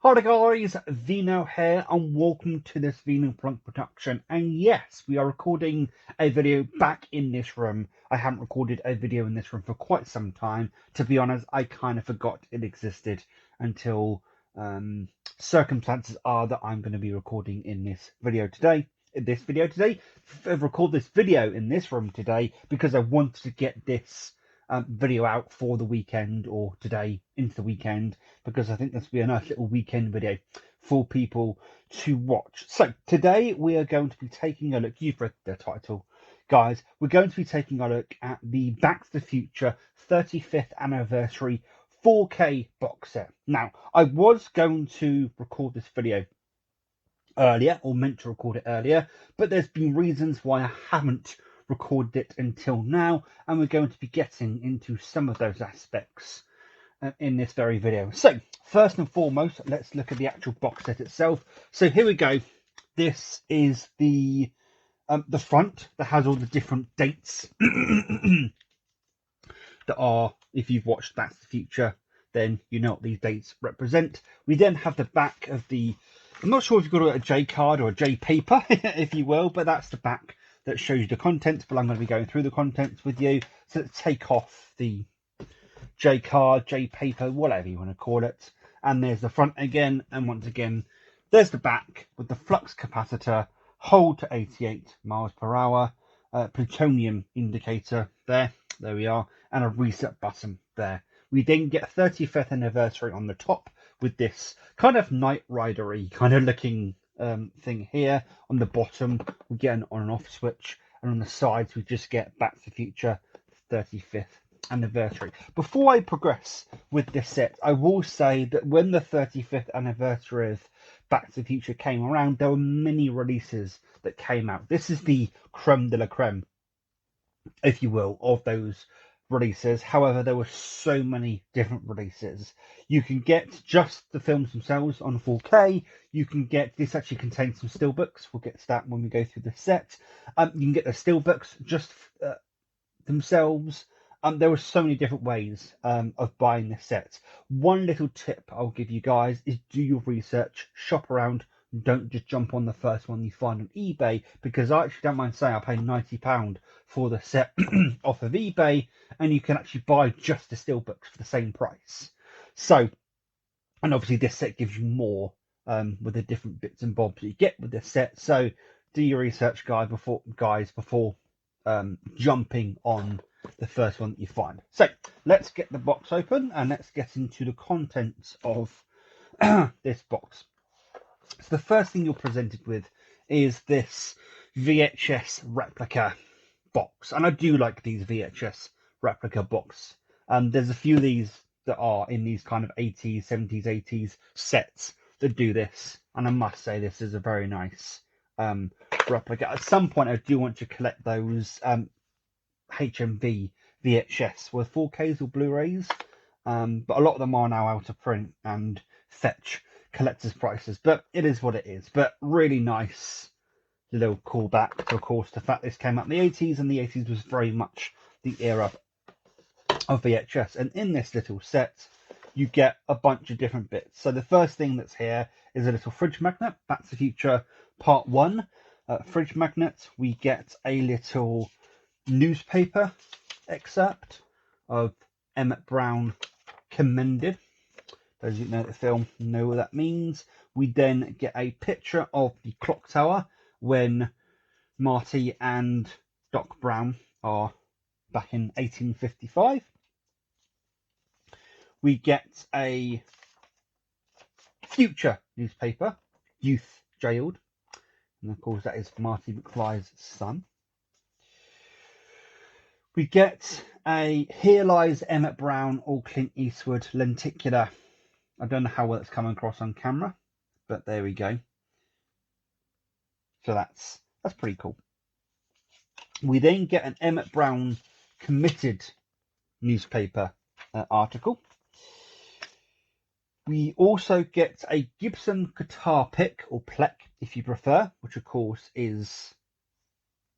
Hi guys, Vino here and welcome to this Vino Plunk production. And yes, we are recording a video back in this room. I haven't recorded a video in this room for quite some time. To be honest, I kind of forgot it existed until circumstances are that I'm going to be recording in this video today. Record this video in this room today because I wanted to get this video out for the weekend, or today into the weekend, because I think this will be a nice little weekend video for people to watch. So today we are going to be taking a look, you've read the title guys, we're going to be taking a look at the Back to the Future 35th anniversary 4K box set. Now I was going to record this video earlier, or meant to record it earlier, but there's been reasons why I haven't recorded it until now, and we're going to be getting into some of those aspects in this very video. So first and foremost, let's look at the actual box set itself. So here we go. This is the front that has all the different dates that are, if you've watched Back to the Future, then you know what these dates represent. We then have the back of the, I'm not sure if you've got a J card or a J paper, if you will, but that's the back that shows you the contents, but I'm going to be going through the contents with you. So let's take off the J card, J paper, whatever you want to call it. And there's the front again, and once again, there's the back with the flux capacitor, hold to 88 miles per hour, plutonium indicator there we are, and a reset button there. We then get 35th anniversary on the top with this kind of Knight Rider-y kind of looking thing here. On the bottom we get an on and off switch, and on the sides we just get Back to the Future 35th anniversary. Before I progress with this set, I will say that when the 35th anniversary of Back to the Future came around, there were many releases that came out. This is the creme de la creme, if you will, of those releases. However, there were so many different releases. You can get just the films themselves on 4K. You can get, this actually contains some steelbooks. We'll get to that when we go through the set. You can get the steelbooks just themselves. There were so many different ways of buying this set. One little tip I'll give you guys is do your research, shop around. Don't just jump on the first one you find on eBay, because I actually don't mind saying I paid £90 for the set off of eBay, and you can actually buy just the steelbooks for the same price. So, and obviously this set gives you more with the different bits and bobs that you get with this set. So do your research, guys, before jumping on the first one that you find. So let's get the box open and let's get into the contents of this box. So the first thing you're presented with is this VHS replica box, and I do like these VHS replica box. There's a few of these that are in these kind of 80s, 70s, 80s sets that do this, and I must say this is a very nice replica. At some point I do want to collect those HMV VHS with 4Ks or Blu-rays, but a lot of them are now out of print and fetch collector's prices, but it is what it is. But really nice little callback to, of course, the fact this came out in the 80s, and the 80s was very much the era of VHS. And in this little set you get a bunch of different bits. So the first thing that's here is a little fridge magnet, Back to the Future Part 1 fridge magnet. We get a little newspaper excerpt of Emmett Brown commended. Those who know the film know what that means. We then get a picture of the clock tower when Marty and Doc Brown are back in 1855. We get a future newspaper, Youth Jailed, and of course that is Marty McFly's son. We get a Here Lies Emmett Brown or Clint Eastwood lenticular. I don't know how well it's coming across on camera, but there we go. So that's pretty cool. We then get an Emmett Brown committed newspaper article. We also get a Gibson guitar pick, or plec if you prefer, which of course is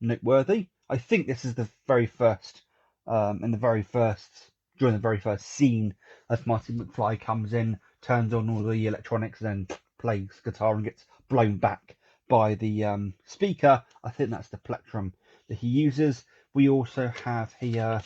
noteworthy. I think this is the very first, in the very first during the very first scene, as Marty McFly comes in, turns on all the electronics, and then plays guitar and gets blown back by the speaker. I think that's the plectrum that he uses. We also have here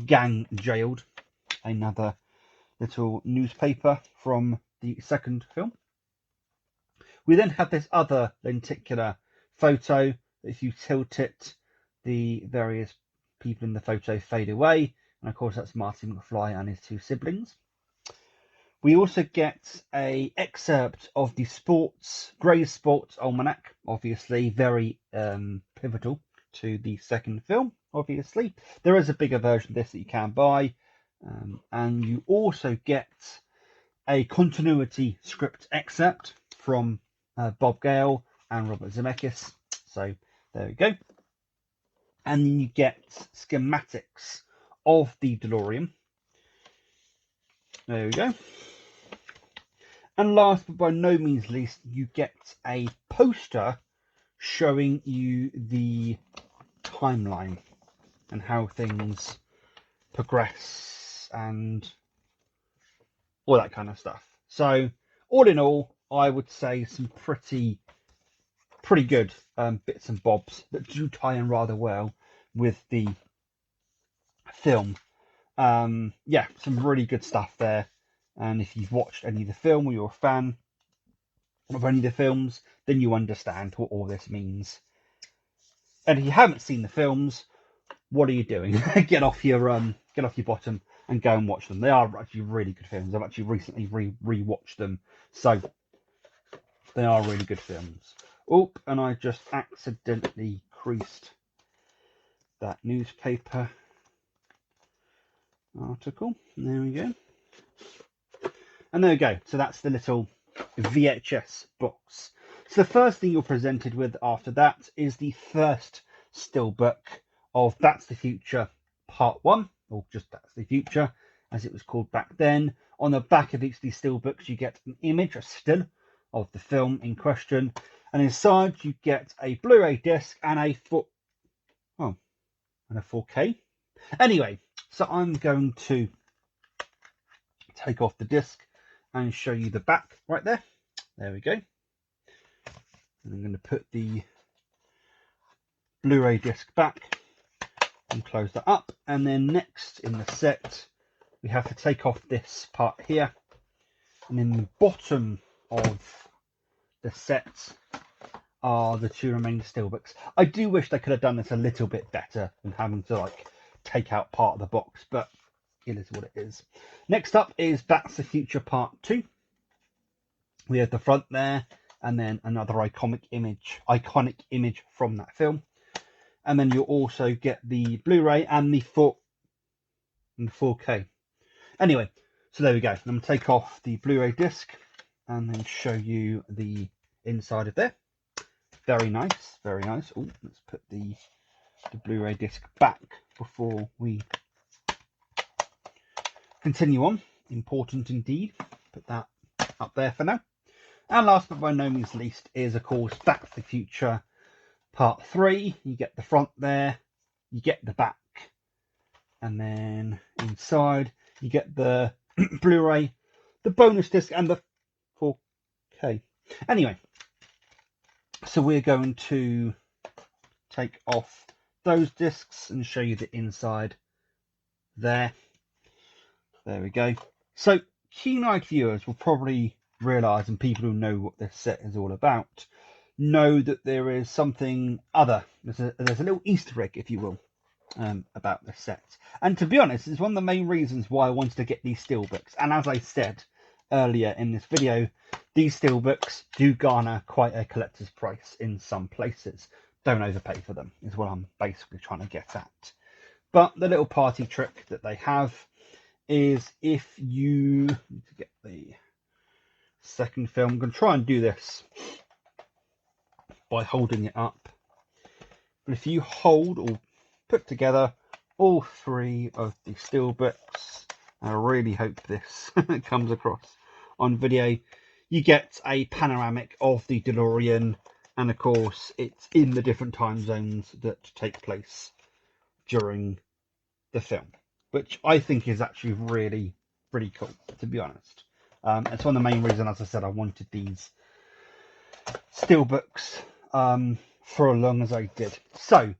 Gang Jailed, another little newspaper from the second film. We then have this other lenticular photo. If you tilt it, the various people in the photo fade away, and of course that's Marty McFly and his two siblings. We also get an excerpt of the Gray's Sports Almanac, obviously very pivotal to the second film. Obviously, there is a bigger version of this that you can buy, and you also get a continuity script excerpt from Bob Gale and Robert Zemeckis. So there we go. And then you get schematics of the DeLorean. There we go. And last but by no means least, you get a poster showing you the timeline and how things progress and all that kind of stuff. So all in all, I would say some pretty good bits and bobs that do tie in rather well with the film. Yeah, some really good stuff there. And if you've watched any of the film or you're a fan of any of the films, then you understand what all this means. And if you haven't seen the films, what are you doing? Get off your bottom and go and watch them. They are actually really good films. I've actually recently re-watched them, so they are really good films. Oh, and I just accidentally creased that newspaper article. There we go. And there we go. So that's the little VHS box. So the first thing you're presented with after that is the first steelbook of That's the Future Part 1, or just That's the Future, as it was called back then. On the back of each of these steelbooks, you get an image, a still, of the film in question. And inside, you get a Blu-ray disc and a 4K. Anyway, so I'm going to take off the disc and show you the back right there. There we go. And I'm going to put the Blu-ray disc back and close that up. And then next in the set, we have to take off this part here. And in the bottom of the set are the two remaining steelbooks. I do wish they could have done this a little bit better than having to take out part of the box, but it is what it is. Next up is That's the Future Part 2. We have the front there, and then another iconic image from that film. And then you'll also get the Blu-ray and the 4K. Anyway, so there we go. I'm going to take off the Blu-ray disc and then show you the inside of there. Very nice, very nice. Oh, let's put the Blu-ray disc back before we continue on. Important indeed. Put that up there for now. And last but by no means least is, of course, That's the Future Part 3. You get the front there, you get the back, and then inside you get the Blu-ray, the bonus disc, and the 4K. Anyway, so we're going to take off those discs and show you the inside there. There we go. So keen-eyed viewers will probably realise, and people who know what this set is all about, know that there is something other. There's a little Easter egg, if you will, about this set. And to be honest, it's one of the main reasons why I wanted to get these steelbooks. And as I said earlier in this video, these steelbooks do garner quite a collector's price in some places. Don't overpay for them, is what I'm basically trying to get at. But the little party trick that they have is, if you need to get the second film, I'm going to try and do this by holding it up. But if you hold or put together all three of the steelbooks, I really hope this comes across on video, you get a panoramic of the DeLorean, and of course it's in the different time zones that take place during the film. which I think is actually really, really cool, to be honest. It's one of the main reasons, as I said, I wanted these steelbooks for as long as I did. So,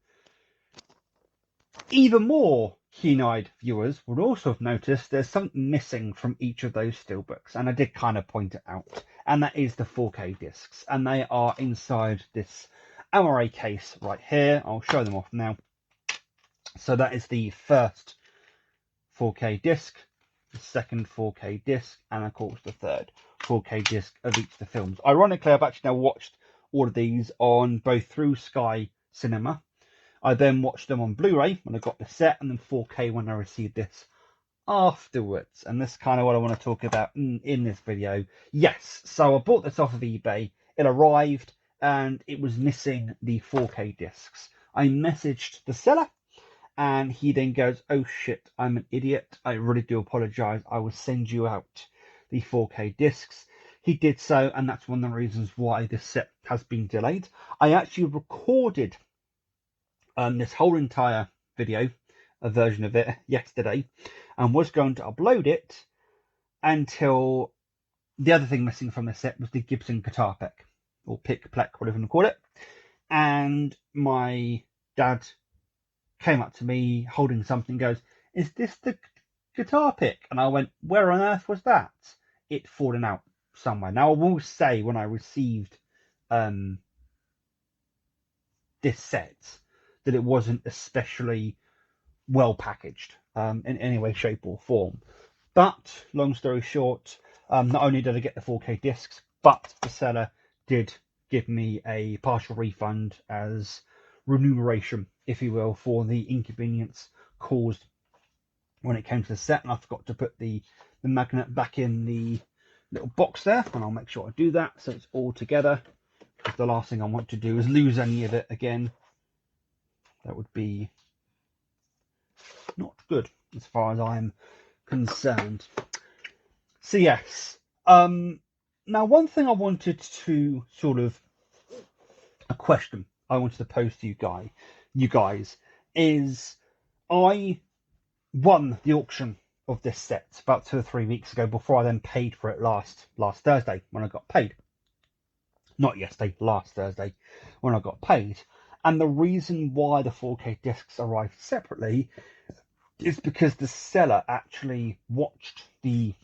even more keen-eyed viewers would also have noticed there's something missing from each of those steelbooks, and I did kind of point it out, and that is the 4K discs, and they are inside this MRA case right here. I'll show them off now. So that is the first 4K disc, the second 4K disc, and of course the third 4K disc of each of the films. Ironically, I've actually now watched all of these on both through Sky Cinema. I then watched them on Blu-ray when I got the set, and then 4K when I received this afterwards. And this is kind of what I want to talk about in this video. Yes, so I bought this off of eBay. It arrived and it was missing the 4K discs. I messaged the seller and he then goes, "Oh shit, I'm an idiot. I really do apologize. I will send you out the 4K discs." He did so, and that's one of the reasons why this set has been delayed. I actually recorded this whole entire video, a version of it, yesterday, and was going to upload it until the other thing missing from the set was the Gibson guitar pick, or pick, plec, whatever you want to call it. And my dad came up to me holding something, goes, "Is this the guitar pick?" And I went, "Where on earth was that?" It fallen out somewhere. Now I will say, when I received this set, that it wasn't especially well packaged in any way, shape or form. But long story short, not only did I get the 4K discs, but the seller did give me a partial refund as remuneration, if you will, for the inconvenience caused when it came to the set. And I forgot to put the magnet back in the little box there, and I'll make sure I do that so it's all together, because the last thing I want to do is lose any of it again. That would be not good as far as I'm concerned. So yes, now one thing I wanted to sort of, a question I wanted to pose to you guys is, I won the auction of this set about 2 or 3 weeks ago, before I then paid for it last Thursday when I got paid. Not yesterday, last Thursday when I got paid. And the reason why the 4K discs arrived separately is because the seller actually watched the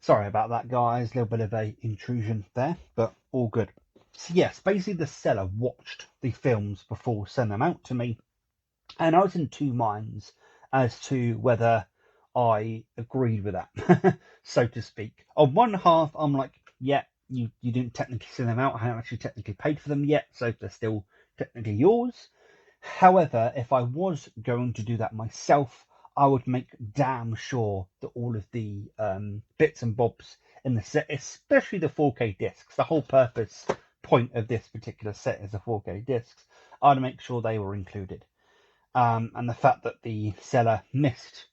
sorry about that, guys, a little bit of a intrusion there, but all good. So yes, basically the seller watched the films before sending them out to me, and I was in two minds as to whether I agreed with that, so to speak. On one half, I'm like, yeah, you didn't technically send them out. I haven't actually technically paid for them yet, so they're still technically yours. However, if I was going to do that myself, I would make damn sure that all of the bits and bobs in the set, especially the 4K discs, the whole point of this particular set is the 4K discs, I'd make sure they were included. And the fact that the seller missed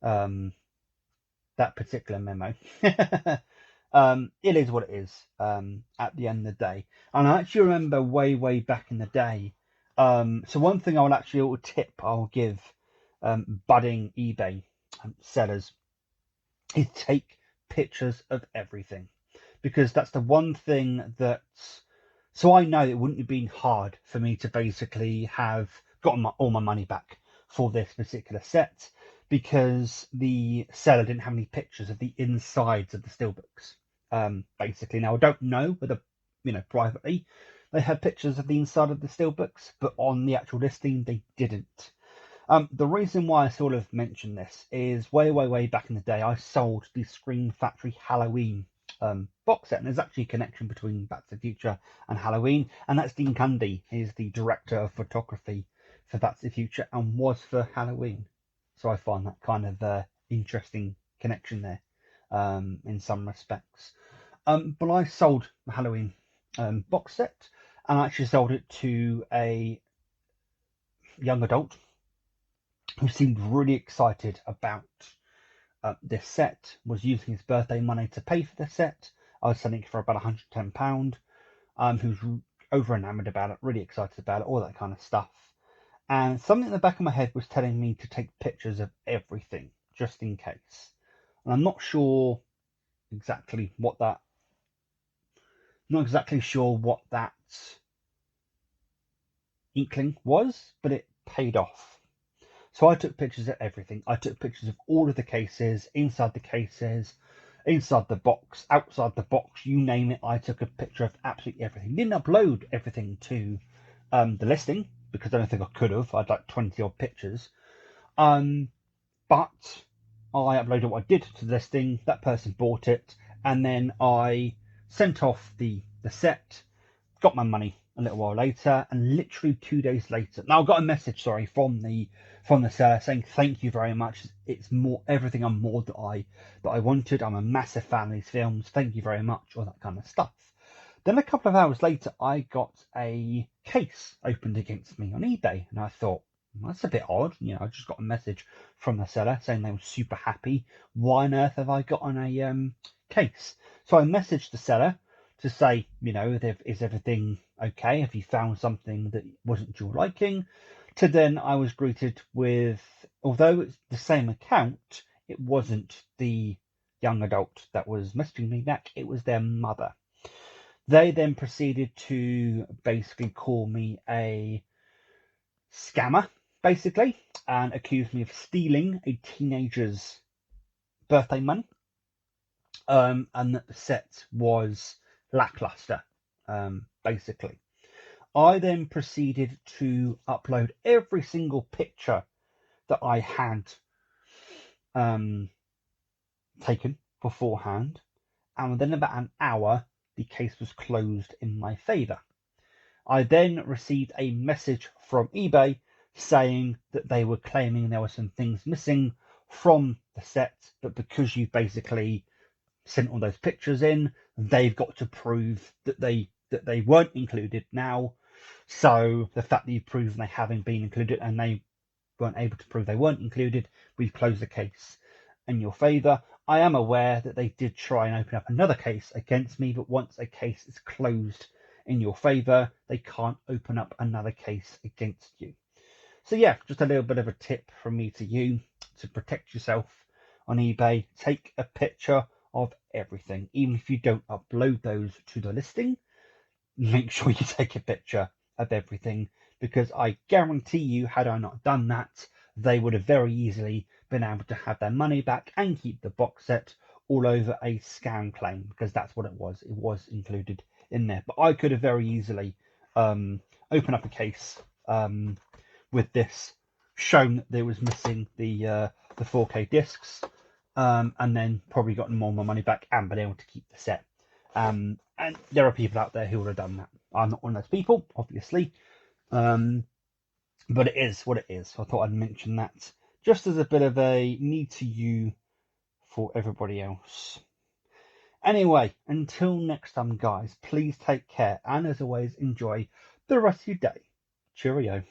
that particular memo, it is what it is at the end of the day. And I actually remember way back in the day, so one thing I will actually, a little tip I'll give budding eBay sellers is take pictures of everything, because that's the one thing that, so I know it wouldn't have been hard for me to basically have gotten all my money back for this particular set, because the seller didn't have any pictures of the insides of the steelbooks. Basically, now I don't know whether, privately they had pictures of the inside of the steelbooks, but on the actual listing they didn't. The reason why I sort of mention this is way back in the day, I sold the Scream Factory Halloween box set, and there's actually a connection between Back to the Future and Halloween, and that's Dean Cundy. He's the director of photography for Back to the Future and was for Halloween. So I find that kind of interesting connection there in some respects. But I sold the Halloween box set, and I actually sold it to a young adult who seemed really excited about this set, was using his birthday money to pay for the set, I was selling it for about £110. Who's over enamoured about it, really excited about it, all that kind of stuff. And something in the back of my head was telling me to take pictures of everything, just in case. And I'm not exactly sure what that inkling was, but it paid off. So I took pictures of everything. I took pictures of all of the cases, inside the cases, inside the box, outside the box, you name it. I took a picture of absolutely everything. Didn't upload everything to the listing because I don't think I could have. I had like 20 odd pictures. But I uploaded what I did to the listing. That person bought it, and then I sent off the set, got my money a little while later, and literally 2 days later, now I got a message, sorry, from the seller saying thank you very much. It's more everything and more that I wanted. I'm a massive fan of these films. Thank you very much, all that kind of stuff. Then a couple of hours later, I got a case opened against me on eBay, and I thought, well, that's a bit odd. I just got a message from the seller saying they were super happy. Why on earth have I got on a case? So I messaged the seller to say, is everything okay? Have you found something that wasn't your liking? To then I was greeted with, although it's the same account, it wasn't the young adult that was messaging me back, it was their mother. They then proceeded to basically call me a scammer, basically, and accused me of stealing a teenager's birthday money, and that the set was lackluster, basically. I then proceeded to upload every single picture that I had taken beforehand, and within about an hour, the case was closed in my favour. I then received a message from eBay saying that they were claiming there were some things missing from the set, but because you basically sent all those pictures in, they've got to prove that they weren't included now. So the fact that you've proven they haven't been included and they weren't able to prove they weren't included, we've closed the case in your favour. I am aware that they did try and open up another case against me, but once a case is closed in your favour, they can't open up another case against you. So yeah, just a little bit of a tip from me to you to protect yourself on eBay. Take a picture of everything, even if you don't upload those to the listing. Make sure you take a picture of everything, because I guarantee you, had I not done that, they would have very easily been able to have their money back and keep the box set all over a scam claim, because that's what it was. It was included in there. But I could have very easily opened up a case with this, shown that there was missing the 4K discs, and then probably gotten more of my money back and been able to keep the set. And there are people out there who would have done that. I'm not one of those people, obviously, but it is what it is. So I thought I'd mention that just as a bit of a need to you for everybody else. Anyway, until next time, guys, please take care, and as always, enjoy the rest of your day. Cheerio.